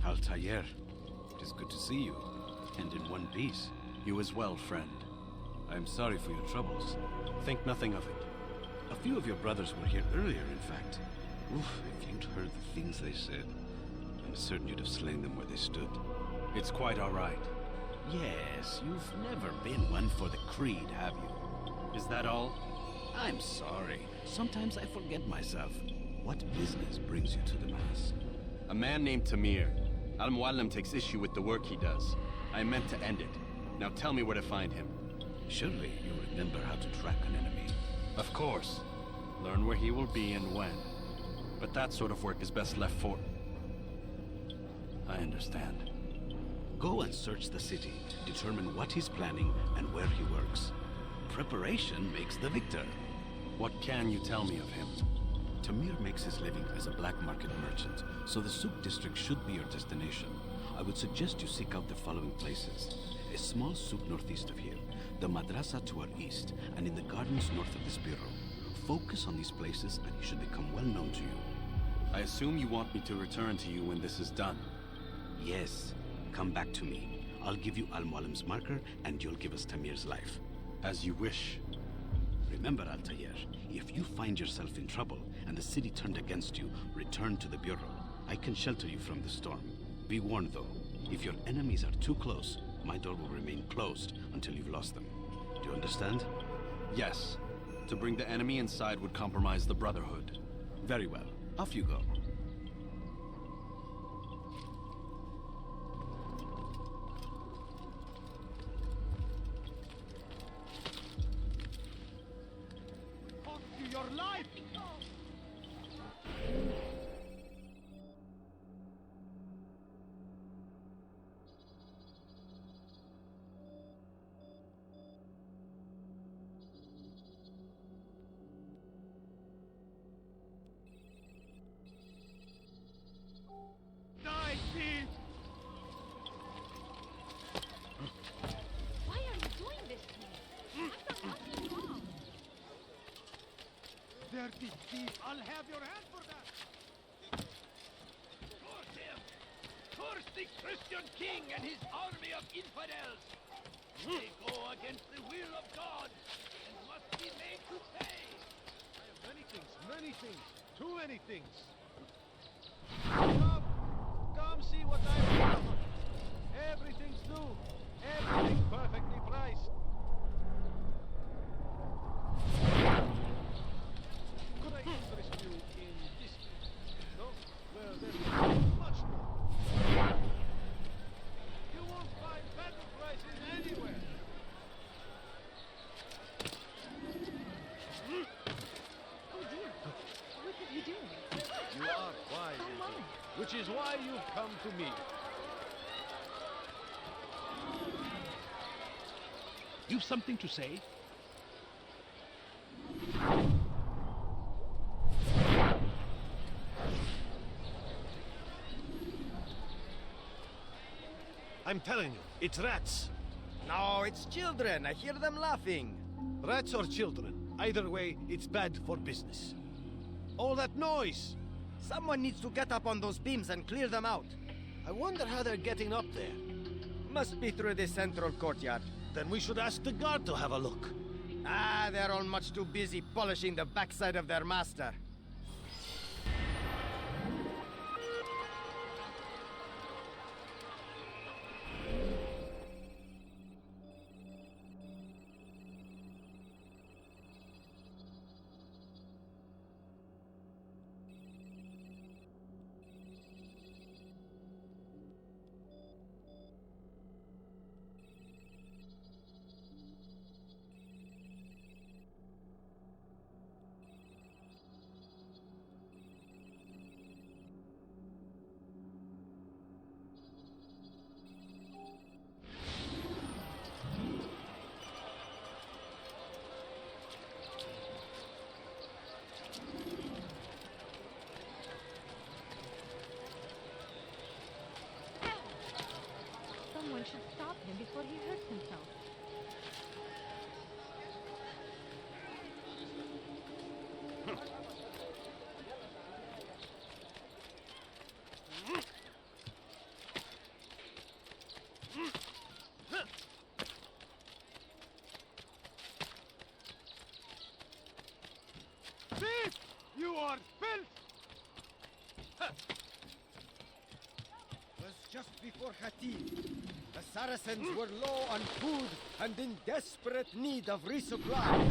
Altair, it is good to see you, and in one piece. You as well, friend. I am sorry for your troubles. Think nothing of it. A few of your brothers were here earlier, in fact. Oof, if you'd heard the things they said, I'm certain you'd have slain them where they stood. It's quite all right. Yes, you've never been one for the creed, have you? Is that all? I'm sorry. Sometimes I forget myself. What business brings you to the Mass? A man named Tamir. Al-Mualim takes issue with the work he does. I meant to end it. Now tell me where to find him. Surely you remember how to track an enemy. Of course. Learn where he will be and when. But that sort of work is best left for... I understand. Go and search the city. Determine what he's planning and where he works. Preparation makes the victor. What can you tell me of him? Tamir makes his living as a black market merchant, so the souk district should be your destination. I would suggest you seek out the following places. A small souk northeast of here, the madrasa to our east, and in the gardens north of this bureau. Focus on these places and he should become well known to you. I assume you want me to return to you when this is done. Yes. Come back to me. I'll give you Al-Mualim's marker and you'll give us Tamir's life. As you wish. Remember, Altair, if you find yourself in trouble and the city turned against you, return to the bureau. I can shelter you from the storm. Be warned, though. If your enemies are too close, my door will remain closed until you've lost them. Do you understand? Yes. To bring the enemy inside would compromise the Brotherhood. Very well. Off you go. Your life! Die, thief! Why are you doing this to me? I've done nothing wrong. Dirty thief! I'll have your hand for that! Curse him! Curse the Christian king and his army of infidels! They go against the will of God and must be made to pay! I have many things, too many things! Come see what I've done! Everything's new, everything perfectly priced! Could I interest you in this? No? Well, there is much more. You won't find better prices anywhere. Oh dear. What did you do? You are wise, How long? which is why you've come to me. You've something to say? I'm telling you, it's rats. No, it's children. I hear them laughing. Rats or children. Either way, it's bad for business. All that noise! Someone needs to get up on those beams and clear them out. I wonder how they're getting up there. Must be through the central courtyard. Then we should ask the guard to have a look. Ah, they're all much too busy polishing the backside of their master. Someone should stop him before he hurts himself. Was just before Khatib. The Saracens were low on food and in desperate need of resupply.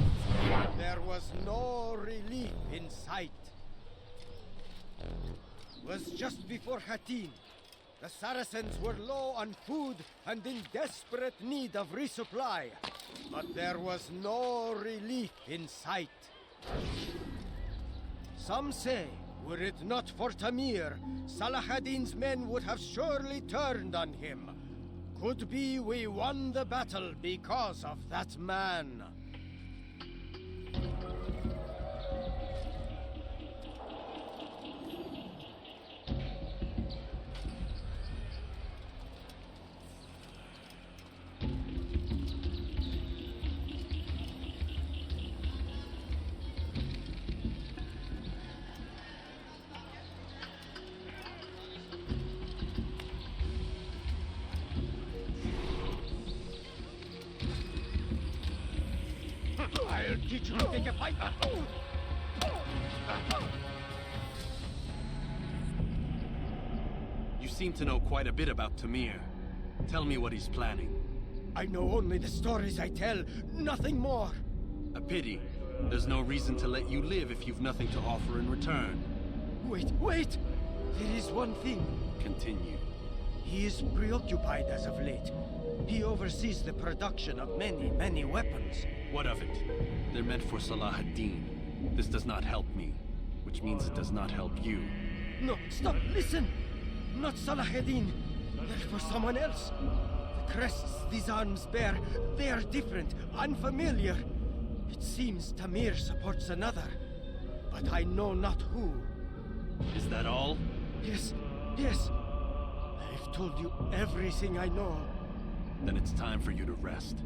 There was no relief in sight. Was just before Khatib. The Saracens were low on food and in desperate need of resupply. But there was no relief in sight. Some say, were it not for Tamir, Salah ad-Din's men would have surely turned on him. Could be we won the battle because of that man. I'll teach you to take a fight. You seem to know quite a bit about Tamir. Tell me what he's planning. I know only the stories I tell, nothing more. A pity. There's no reason to let you live if you've nothing to offer in return. Wait! There is one thing. Continue. He is preoccupied as of late. He oversees the production of many weapons. What of it? They're meant for Salah ad-Din. This does not help me, which means it does not help you. No, stop, listen! Not Salah ad-Din. They're for someone else. The crests these arms bear, they are different, unfamiliar. It seems Tamir supports another, but I know not who. Is that all? Yes. I've told you everything I know. Then it's time for you to rest.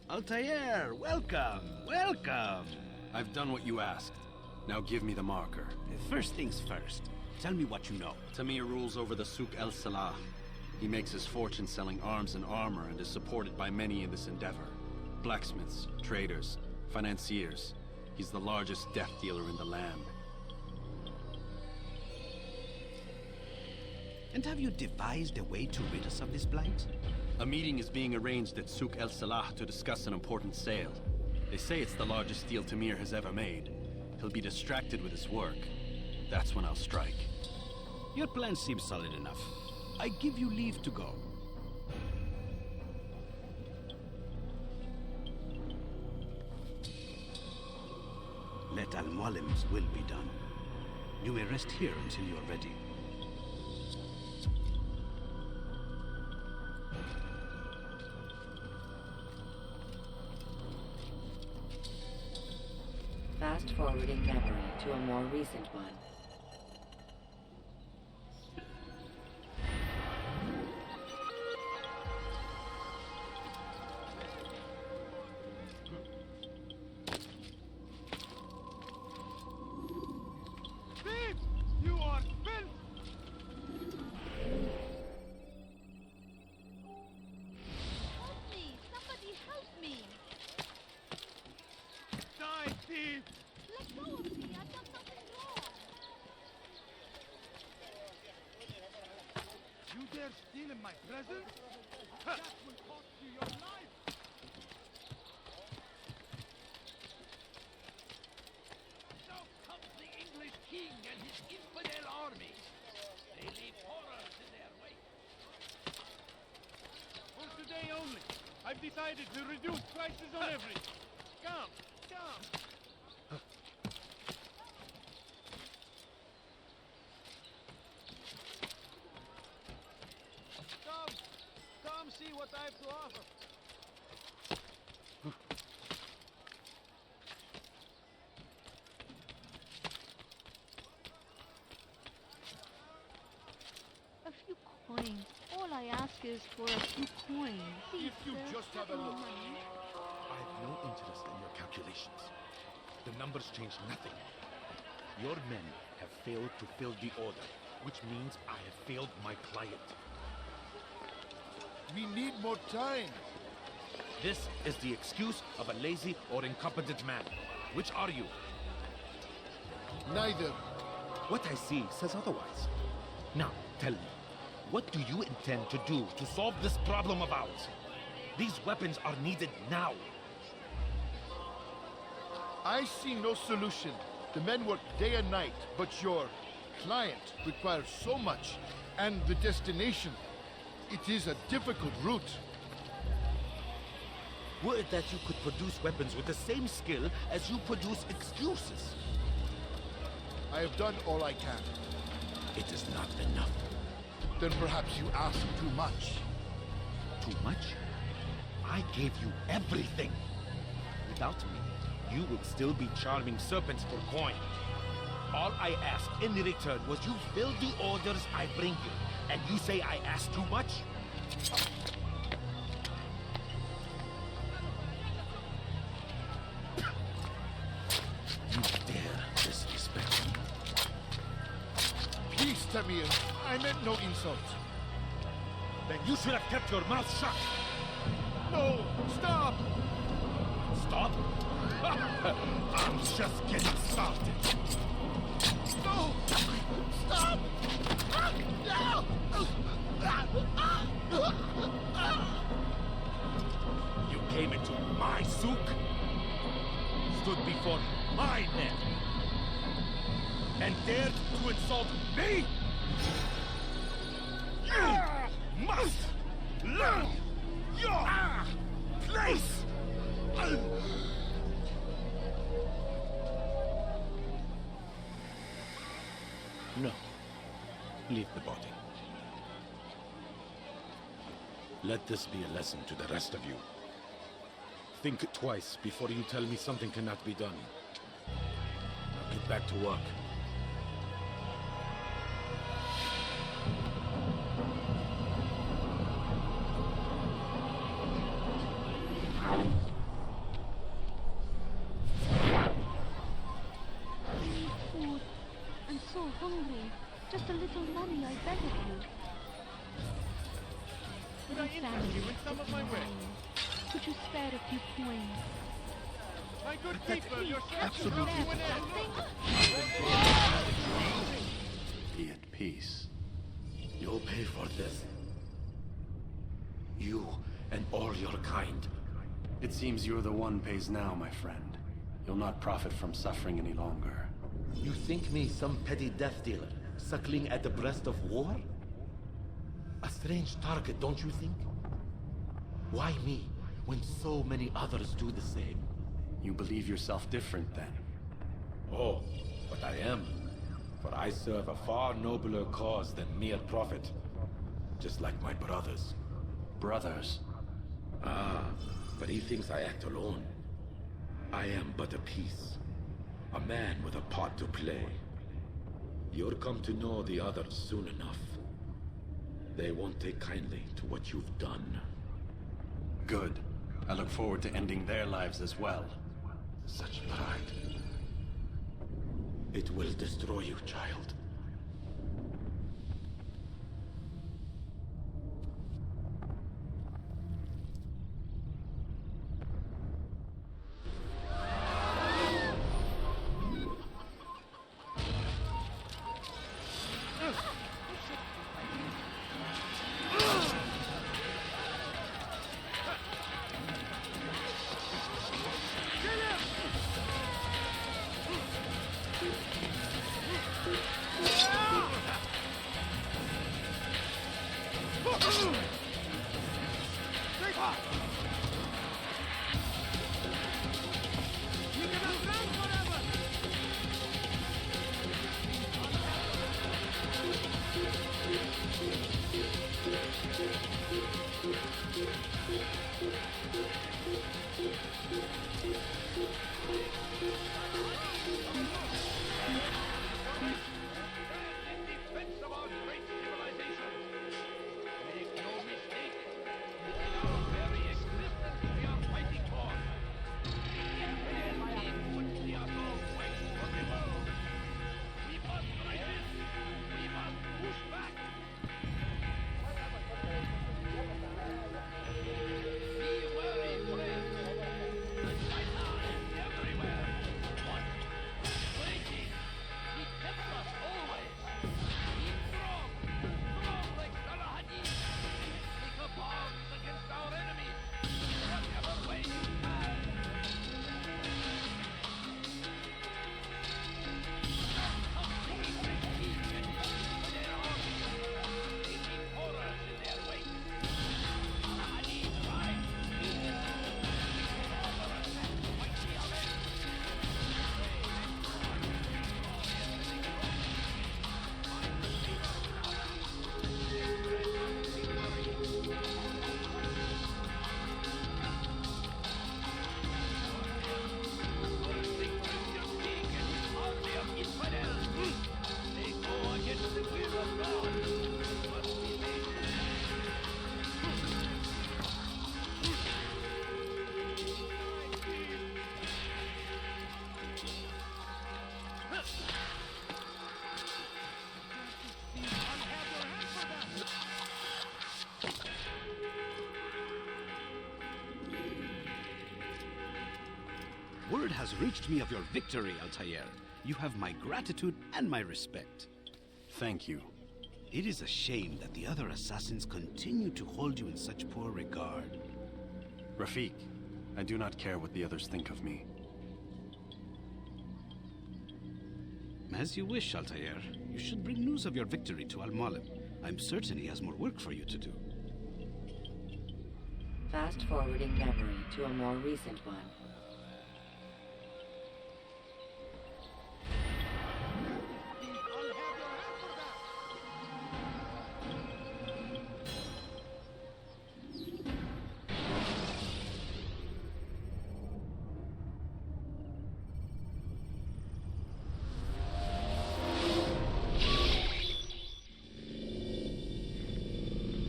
Altair, welcome! I've done what you asked. Now give me the marker. First things first, tell me what you know. Tamir rules over the Souk el-Salah. He makes his fortune selling arms and armor and is supported by many in this endeavor. Blacksmiths, traders, financiers. He's the largest death dealer in the land. And have you devised a way to rid us of this blight? A meeting is being arranged at Souk el-Salah to discuss an important sale. They say it's the largest deal Tamir has ever made. He'll be distracted with his work. That's when I'll strike. Your plan seems solid enough. I give you leave to go. Let Al-Mualim's will be done. You may rest here until you are ready. Fast-forwarding memory to a more recent one. Thief! You are filth! Help me! Somebody help me! Die, thief! Let go of me! I've done nothing wrong! You dare steal in my presence? That will cost you your life! So comes the English king and his infidel army. They leave horrors in their wake. For today only, I've decided to reduce prices on everything. Come, come. Come see what I have to offer. A few coins. All I ask is for a few coins. Please, If you sir, just have a any look. money? I have no interest in your calculations. The numbers change nothing. Your men have failed to fill the order, which means I have failed my client. We need more time. This is the excuse of a lazy or incompetent man. Which are you? Neither. What I see says otherwise. Now, tell me, what do you intend to do to solve this problem of ours? These weapons are needed now. I see no solution. The men work day and night, but your client requires so much, and the destination. It is a difficult route. Were it that you could produce weapons with the same skill as you produce excuses. I have done all I can. It is not enough. Then perhaps you ask too much. Too much? I gave you everything. Without me, you would still be charming serpents for coin. All I ask in return was you fill the orders I bring you. And you say I ask too much? You dare disrespect me? Please, Tamir. I meant no insult. Then you should have kept your mouth shut. No! Stop! Stop? I'm just getting started. No! Stop! No! You came into my souk, stood before my men, and dared to insult me? You must learn your place! No. Leave the body. Let this be a lesson to the rest of you. Think twice before you tell me something cannot be done. Now get back to work. Food. I'm so hungry. Just a little money, I beg of you. Could I interest you in some of my wares? Could you spare a few coins? My good people, your service absolutely will come to an end. Be at peace. You'll pay for this. You and all your kind. It seems you're the one pays now, my friend. You'll not profit from suffering any longer. You think me some petty death dealer, suckling at the breast of war? A strange target, don't you think? Why me, when so many others do the same? You believe yourself different, then? Oh, but I am. For I serve a far nobler cause than mere profit. Just like my brothers. Brothers? Ah, but he thinks I act alone. I am but a piece. A man with a part to play. You'll come to know the others soon enough. They won't take kindly to what you've done. Good. I look forward to ending their lives as well. Such pride. It will destroy you, child. Word has reached me of your victory, Altair. You have my gratitude and my respect. Thank you. It is a shame that the other assassins continue to hold you in such poor regard. Rafiq, I do not care what the others think of me. As you wish, Altair. You should bring news of your victory to Mualim. I'm certain he has more work for you to do. Fast-forwarding memory to a more recent one.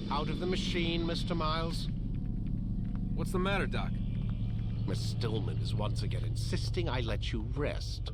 Out of the machine, Mr. Miles? What's the matter, Doc? Miss Stillman is once again insisting I let you rest.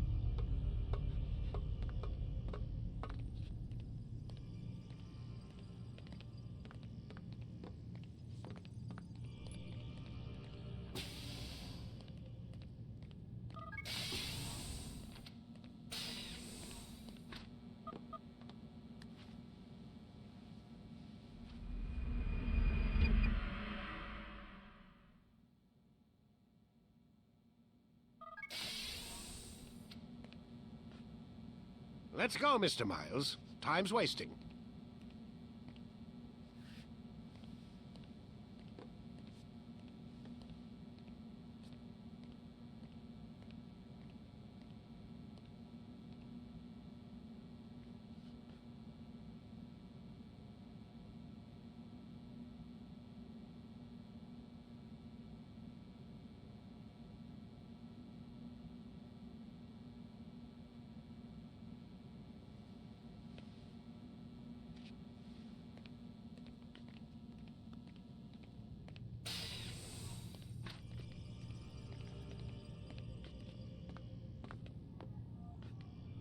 Let's go, Mr. Miles. Time's wasting.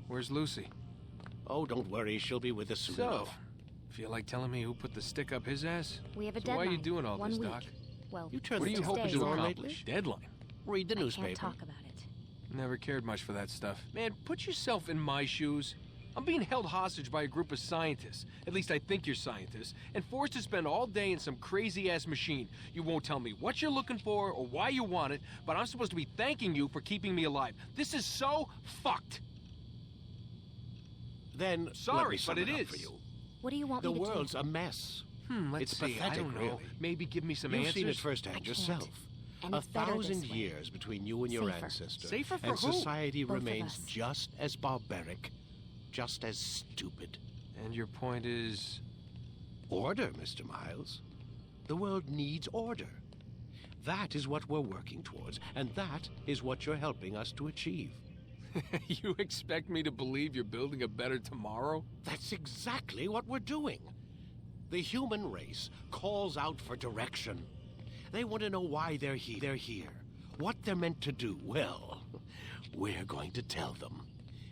Where's Lucy? Oh, don't worry. She'll be with us soon enough. Feel like telling me who put the stick up his ass? We have a So deadline. why are you doing all this, One Doc? week. Well, You turn What do the you hope days. to on accomplish? Deadline? Read the I newspaper. can't talk about it. Never cared much for that stuff. Man, put yourself in my shoes. I'm being held hostage by a group of scientists. At least I think you're scientists. And forced to spend all day in some crazy-ass machine. You won't tell me what you're looking for or why you want it, but I'm supposed to be thanking you for keeping me alive. This is so fucked. Then, Sorry, let me sum but it up is. for you. What do you want The me to world's do? a mess. Let's It's see. I pathetic, don't know. really. Maybe give me some You've answers. seen it I firsthand can't. yourself. And A it's better this 1,000 way. years between you and your Safer. ancestor. Safer for and who? society Both of remains us. just as barbaric, just as stupid. And your point is? Order, Mr. Miles. The world needs order. That is what we're working towards, and that is what you're helping us to achieve. You expect me to believe you're building a better tomorrow? That's exactly what we're doing. The human race calls out for direction. They want to know why they're here, what they're meant to do. Well, we're going to tell them.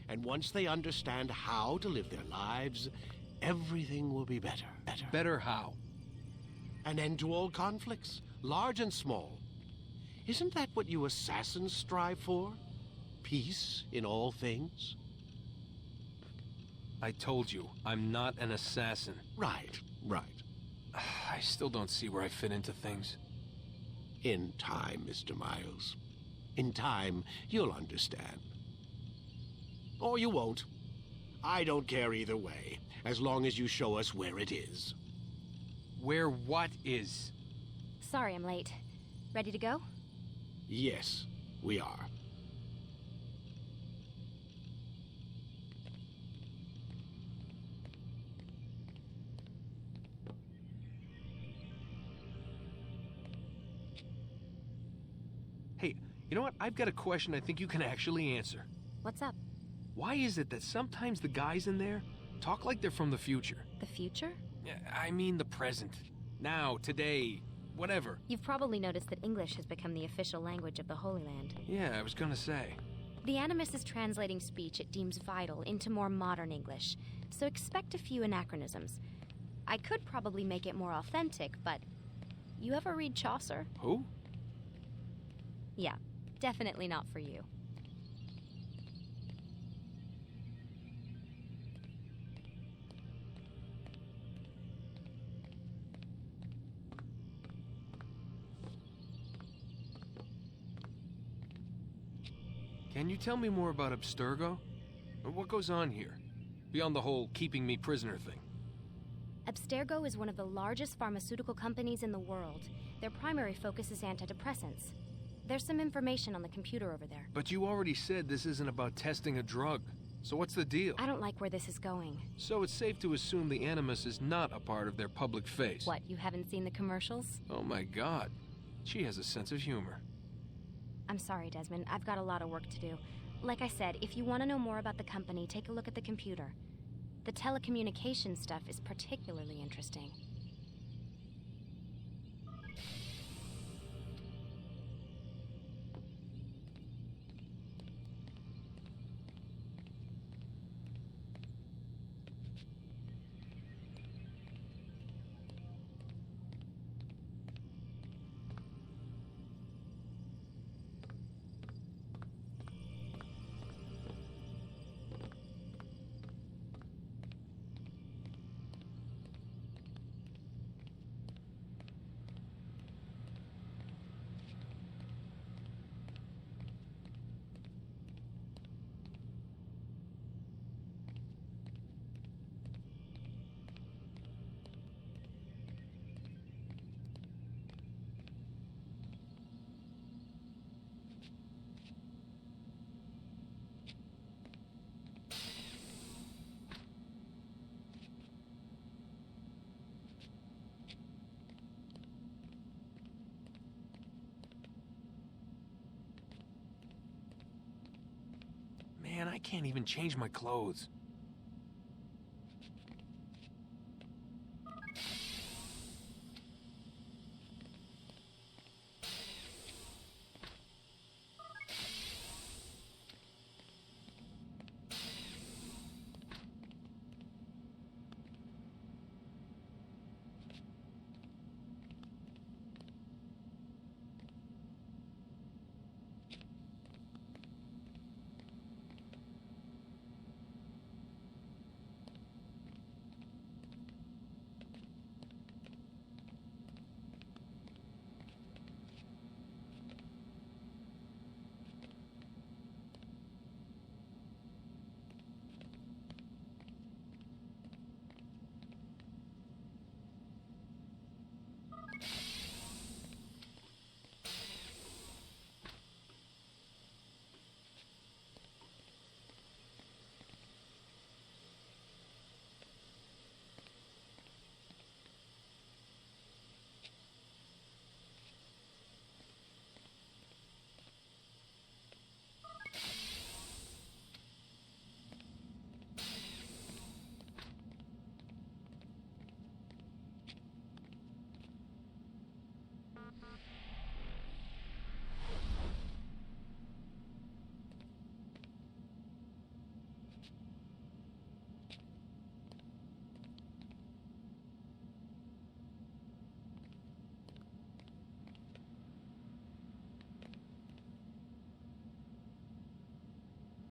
And once they understand how to live their lives, everything will be better. Better how? An end to all conflicts, large and small. Isn't that what you assassins strive for? Peace in all things? I told you, I'm not an assassin. Right. I still don't see where I fit into things. In time, Mr. Miles. In time, you'll understand. Or you won't. I don't care either way, as long as you show us where it is. Where what is? Sorry I'm late. Ready to go? Yes, we are. Hey, you know what? I've got a question I think you can actually answer. What's up? Why is it that sometimes the guys in there talk like they're from the future? The future? I mean the present. Now, today, whatever. You've probably noticed that English has become the official language of the Holy Land. Yeah, I was gonna say. The Animus is translating speech it deems vital into more modern English, so expect a few anachronisms. I could probably make it more authentic, but... You ever read Chaucer? Who? Yeah, definitely not for you. Can you tell me more about Abstergo? What goes on here? Beyond the whole keeping me prisoner thing. Abstergo is one of the largest pharmaceutical companies in the world. Their primary focus is antidepressants. There's some information on the computer over there. But you already said this isn't about testing a drug. So what's the deal? I don't like where this is going. So it's safe to assume the Animus is not a part of their public face. What, you haven't seen the commercials? Oh my god. She has a sense of humor. I'm sorry, Desmond. I've got a lot of work to do. Like I said, if you want to know more about the company, take a look at the computer. The telecommunications stuff is particularly interesting. Man, I can't even change my clothes.